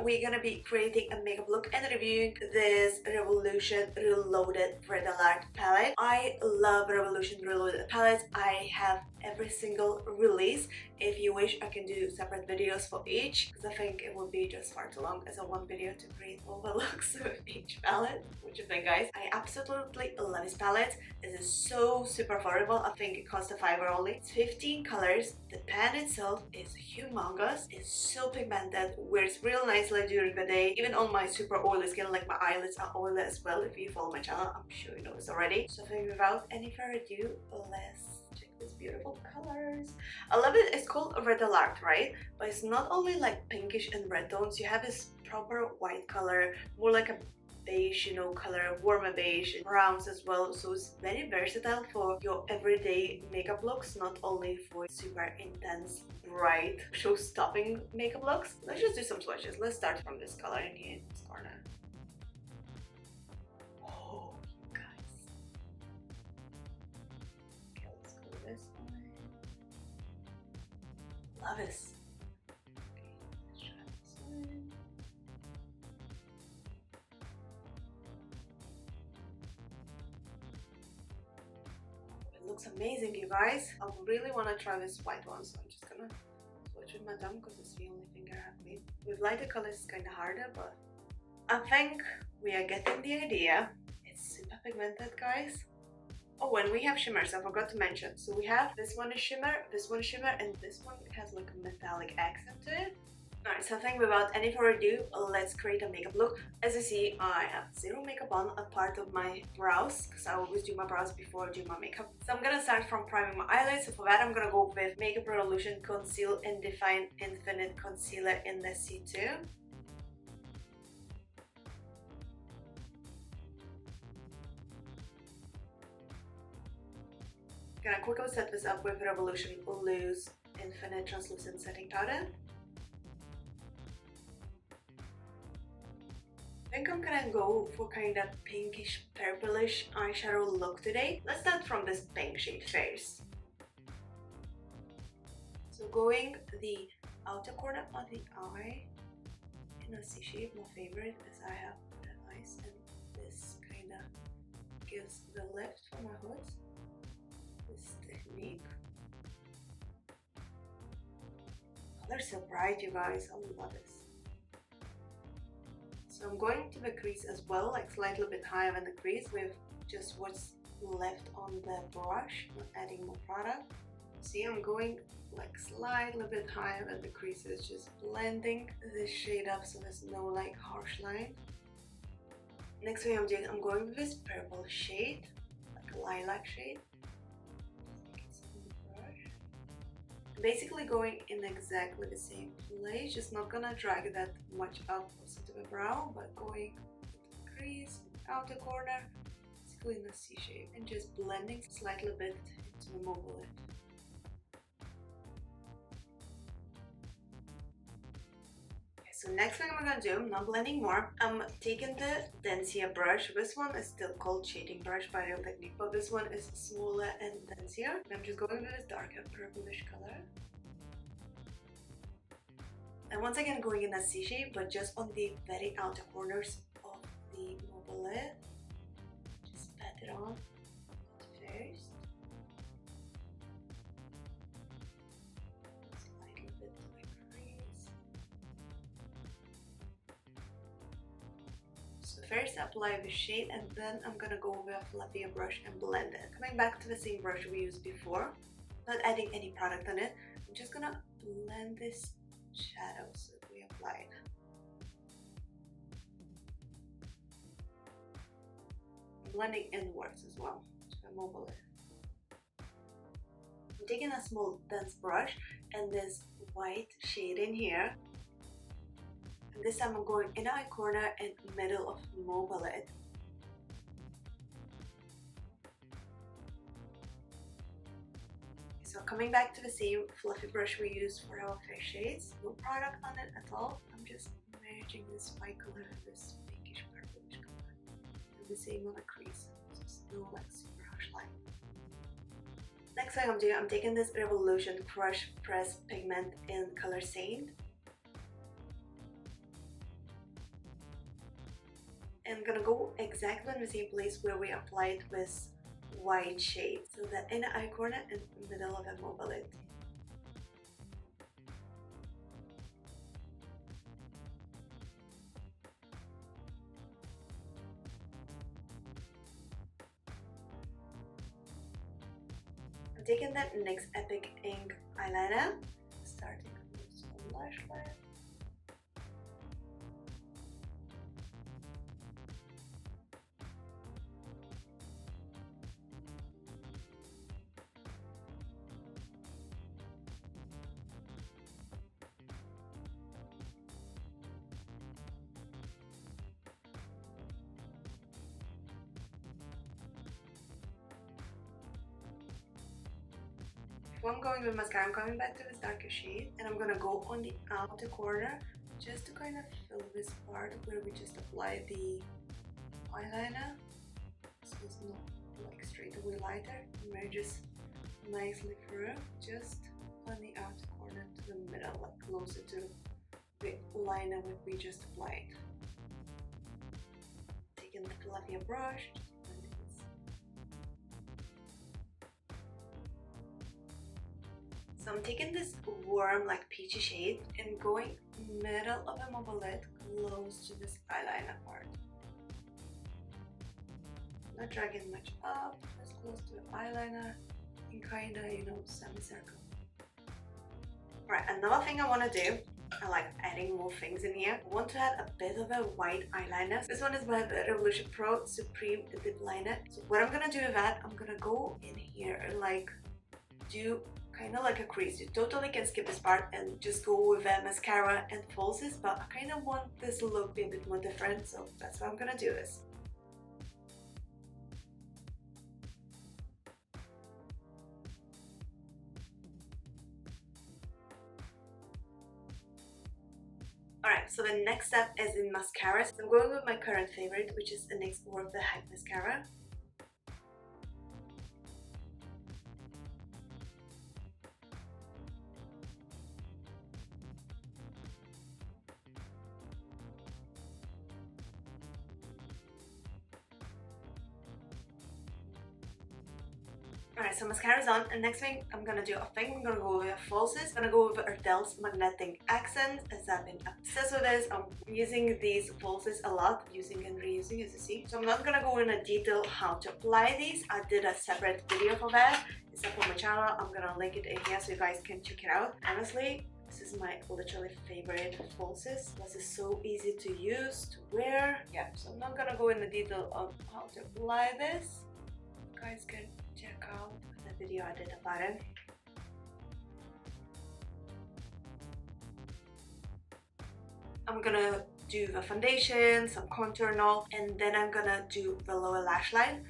we're gonna be creating a makeup look and reviewing this Revolution Reloaded Red Alert palette. I love Revolution Reloaded palettes. I have every single release. If you wish, I can do separate videos for each, because I think it would be just far too long as a one video to create all the looks with each palette. What do you think, guys? I absolutely love this palette. It is so super affordable. I think it costs $5 only. It's 15 colors. The pan itself is humongous. It's so pigmented, wears real nicely during the day, even on my super oily skin. Like my eyelids are oily as well. If you follow my channel, I'm sure you know this already. So I think without any further ado, let's check these beautiful colors. I love it. It's called Red Alert, right? But it's not only like pinkish and red tones. You have this proper white color, more like a beige, you know, color, warmer beige, browns as well. So it's very versatile for your everyday makeup looks, not only for super intense, bright, show-stopping makeup looks. Let's just do some swatches. Let's start from this color in here, in this corner. Oh, guys. Okay, let's go this way. Love this. Okay, let's try this one. Looks amazing, you guys. I really want to try this white one, so I'm just gonna swatch with my thumb because it's the only thing I have made. With lighter colors it's kind of harder, but I think we are getting the idea. It's super pigmented, guys. Oh, and we have shimmers, I forgot to mention. So we have this one is shimmer, this one is shimmer, and this one has like a metallic accent to it. Alright, so I think without any further ado, let's create a makeup look. As you see, I have zero makeup on, a part of my brows, because I always do my brows before I do my makeup. So I'm gonna start from priming my eyelids. So for that, I'm gonna go with Makeup Revolution Conceal and Define Infinite Concealer in the C2. Gonna quickly set this up with Revolution Loose Infinite Translucent Setting Powder. I think I'm gonna go for kind of pinkish purplish eyeshadow look today. Let's start from this pink shade first. So going the outer corner of the eye in a C shape, my favorite, as I have red eyes, and this kind of gives the lift for my hoods. This technique. Color's so bright, you guys. I love this. So I'm going to the crease as well, like slightly bit higher than the crease with just what's left on the brush, not adding more product. See, I'm going like slightly bit higher than the creases, just blending this shade up so there's no like harsh line. Next thing I'm doing, I'm going with this purple shade, like a lilac shade. Basically going in exactly the same place, just not gonna drag that much out to the brow, but going to the crease, outer corner, basically in a C shape, and just blending slightly bit into the mobile lid. Okay, so next thing I'm gonna do, I'm not blending more, I'm taking the denser brush. This one is still called shading brush by Real Technique, but this one is smaller and denser. I'm just going with this darker purplish color. And once again going in a C shape, but just on the very outer corners of the mobile lid. Just pat it on first. Slightly bit to the crease. So first apply the shade, and then I'm gonna go with a fluffier brush and blend it. Coming back to the same brush we used before, not adding any product on it, I'm just gonna blend this shadows that we applied. Blending inwards as well to the mobile lid. I'm taking a small dense brush and this white shade in here. And this time I'm going in eye corner and middle of mobile lid. So coming back to the same fluffy brush we used for our face shades, no product on it at all. I'm just merging this white color and this pinkish purplish color. And the same on the crease, so still like super harsh line. Next thing I'm doing, I'm taking this Revolution Crush Press Pigment in color Saint. and gonna go exactly in the same place where we applied with white shade. So the inner eye corner and middle of the mobile lid. I'm taking that NYX Epic Ink eyeliner, starting with some lash line. If I'm going with mascara, I'm coming back to this darker shade, and I'm gonna go on the outer corner just to kind of fill this part where we just applied the eyeliner, so it's not like straight away lighter. It merges nicely through, just on the outer corner to the middle, like closer to the liner that we just applied. Taking the fluffy brush. So I'm taking this warm, like peachy shade and going middle of the mobile lid close to this eyeliner part. Not dragging much up, just close to the eyeliner in kinda, you know, semicircle. Alright, another thing I want to do, I like adding more things in here. I want to add a bit of a white eyeliner. This one is by the Revolution Pro Supreme Dip Liner. So what I'm gonna do with that, I'm gonna go in here and like do kind of like a crease. You totally can skip this part and just go with mascara and falsies, but I kind of want this look to be a bit more different, so that's why I'm gonna do this. Alright, so the next step is in mascara. So I'm going with my current favorite, which is the NYX Work the Hype Mascara. Alright, so mascara is on, and next thing I'm gonna do, I think I'm gonna go with falsies. I'm gonna go with Ardell's Magnetic Accent, as I've been obsessed with this. I'm using these falsies a lot, using and reusing, as you see. So I'm not gonna go in a detail how to apply these. I did a separate video for that. It's up on my channel. I'm gonna link it in here so you guys can check it out. Honestly, this is my literally favorite falsies. This is so easy to use, to wear. Yeah, so I'm not gonna go in the detail of how to apply this. You guys can check out the video I did about it. I'm gonna do the foundation, some contour and all, and then I'm gonna do the lower lash line.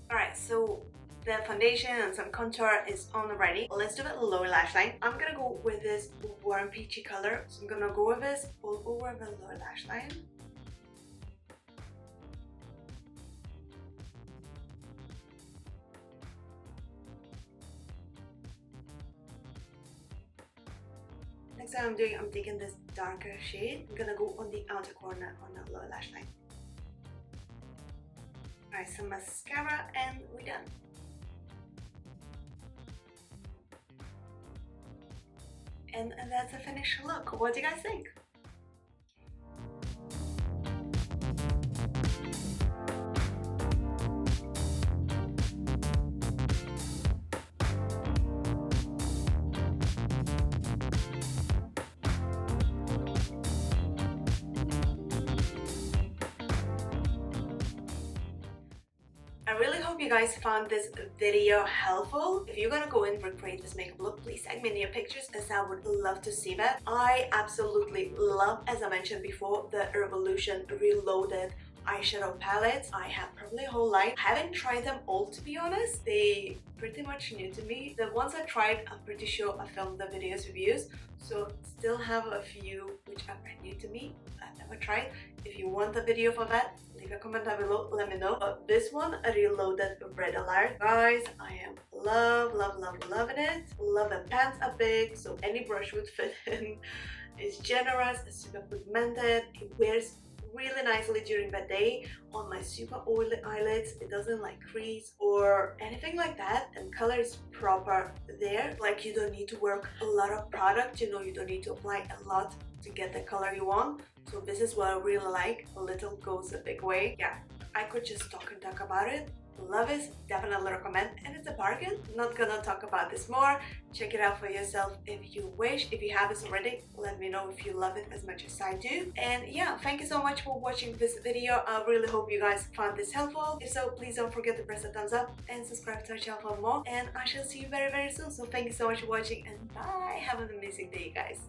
Alright, so the foundation and some contour is on already. Let's do a lower lash line. I'm gonna go with this warm peachy color. So I'm gonna go with this all over the lower lash line. Next time I'm taking this darker shade. I'm gonna go on the outer corner on the lower lash line. Alright, some mascara and we're done. And that's a finished look. What do you guys think? I really hope you guys found this video helpful. If you're gonna go and recreate this makeup look, please tag me in your pictures as I would love to see that. I absolutely love, as I mentioned before, the Revolution Reloaded eyeshadow palettes. I have probably a whole line. I haven't tried them all, to be honest. They pretty much new to me. The ones I tried, I'm pretty sure I filmed the videos reviews, so still have a few which are brand new to me. I've never tried. If you want a video for that, leave a comment down below, let me know. But this one, Reloaded Red Alert. Guys, I am loving it. Love the pants are big, so any brush would fit in. It's generous, it's super pigmented, it wears really nicely during the day on my super oily eyelids. It doesn't like crease or anything like that, and color is proper there. Like, you don't need to work a lot of product, you know, you don't need to apply a lot to get the color you want. So this is what I really like. A little goes a big way. Yeah, I could just talk about it. Love it, definitely recommend, and it's a bargain. Not gonna talk about this more. Check it out for yourself if you wish. If you have this already, let me know if you love it as much as I do. And yeah, thank you so much for watching this video. I really hope you guys found this helpful. If so, please don't forget to press the thumbs up and subscribe to our channel for more, and I shall see you very soon. So thank you so much for watching, and bye. Have an amazing day, guys.